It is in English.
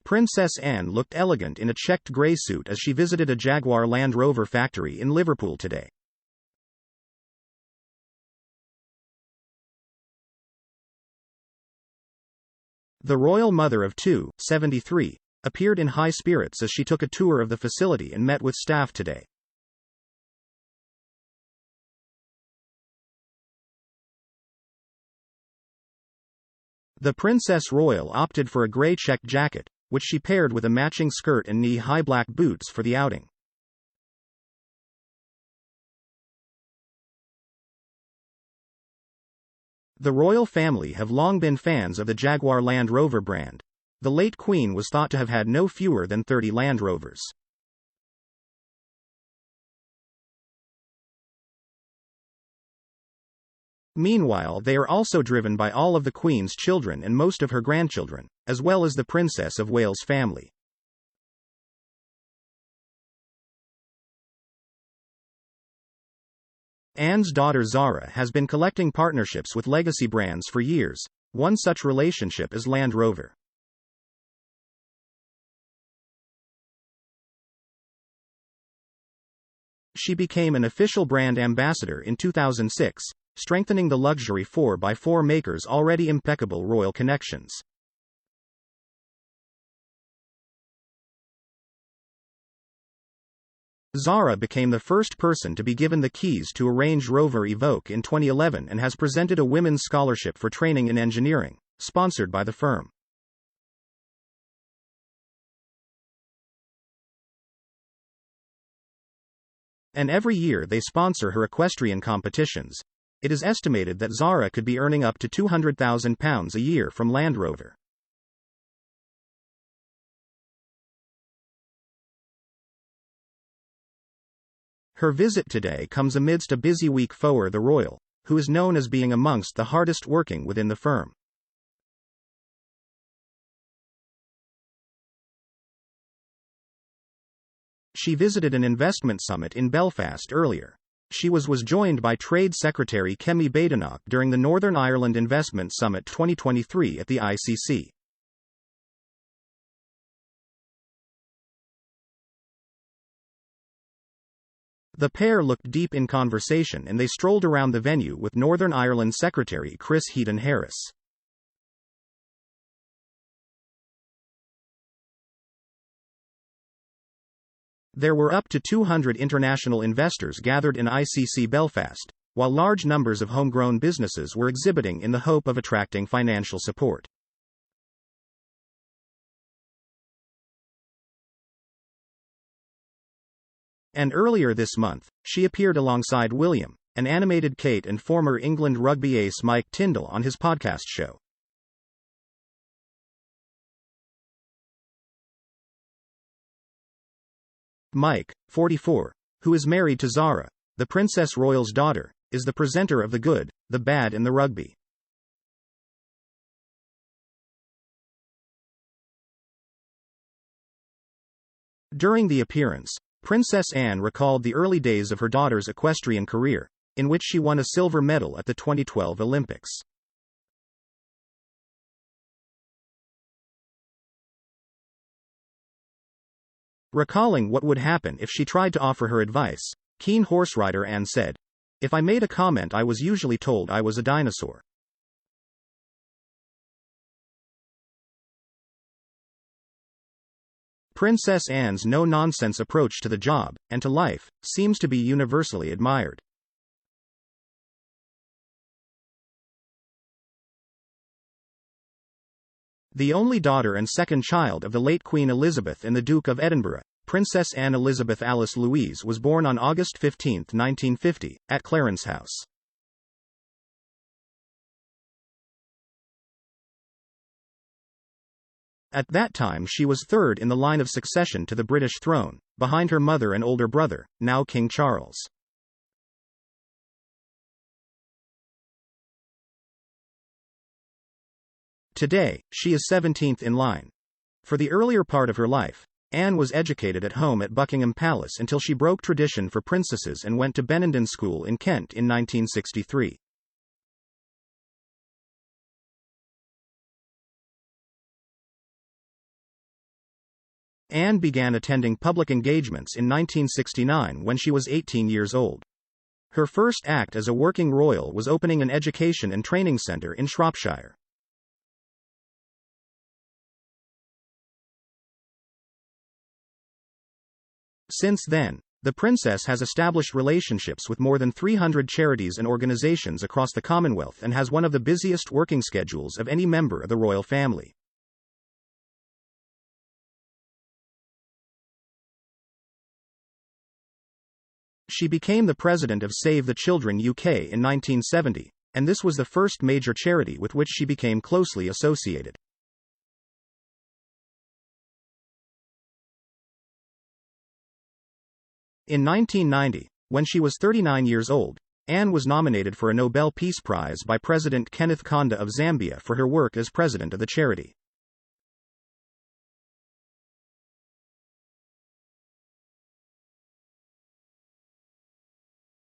Princess Anne looked elegant in a checked grey suit as she visited a Jaguar Land Rover factory in Liverpool today. The royal mother of two, 73, appeared in high spirits as she took a tour of the facility and met with staff today. The Princess Royal opted for a grey check jacket, which she paired with a matching skirt and knee-high black boots for the outing. The royal family have long been fans of the Jaguar Land Rover brand. The late Queen was thought to have had no fewer than 30 Land Rovers. Meanwhile, they are also driven by all of the Queen's children and most of her grandchildren, as well as the Princess of Wales family. Anne's daughter Zara has been collecting partnerships with legacy brands for years. One such relationship is Land Rover. She became an official brand ambassador in 2006, strengthening the luxury 4x4 maker's already impeccable royal connections. Zara became the first person to be given the keys to a Range Rover Evoque in 2011 and has presented a women's scholarship for training in engineering, sponsored by the firm. And every year they sponsor her equestrian competitions. It is estimated that Zara could be earning up to £200,000 a year from Land Rover. Her visit today comes amidst a busy week for the royal, who is known as being amongst the hardest working within the firm. She visited an investment summit in Belfast earlier. She was joined by Trade Secretary Kemi Badenoch during the Northern Ireland Investment Summit 2023 at the ICC. The pair looked deep in conversation and they strolled around the venue with Northern Ireland Secretary Chris Heaton-Harris. There were up to 200 international investors gathered in ICC Belfast, while large numbers of homegrown businesses were exhibiting in the hope of attracting financial support. And earlier this month, she appeared alongside William, an animated Kate and former England rugby ace Mike Tindall on his podcast show. Mike, 44, who is married to Zara, the Princess Royal's daughter, is the presenter of The Good, the Bad and the Rugby. During the appearance, Princess Anne recalled the early days of her daughter's equestrian career, in which she won a silver medal at the 2012 Olympics. Recalling what would happen if she tried to offer her advice, keen horse rider Anne said, "If I made a comment I was usually told I was a dinosaur." Princess Anne's no-nonsense approach to the job, and to life, seems to be universally admired. The only daughter and second child of the late Queen Elizabeth and the Duke of Edinburgh, Princess Anne Elizabeth Alice Louise was born on August 15, 1950, at Clarence House. At that time she was third in the line of succession to the British throne, behind her mother and older brother, now King Charles. Today, she is 17th in line. For the earlier part of her life, Anne was educated at home at Buckingham Palace until she broke tradition for princesses and went to Benenden School in Kent in 1963. Anne began attending public engagements in 1969 when she was 18 years old. Her first act as a working royal was opening an education and training centre in Shropshire. Since then, the princess has established relationships with more than 300 charities and organizations across the Commonwealth and has one of the busiest working schedules of any member of the royal family. She became the president of Save the Children UK in 1970, and this was the first major charity with which she became closely associated. In 1990, when she was 39 years old, Anne was nominated for a Nobel Peace Prize by President Kenneth Kaunda of Zambia for her work as president of the charity.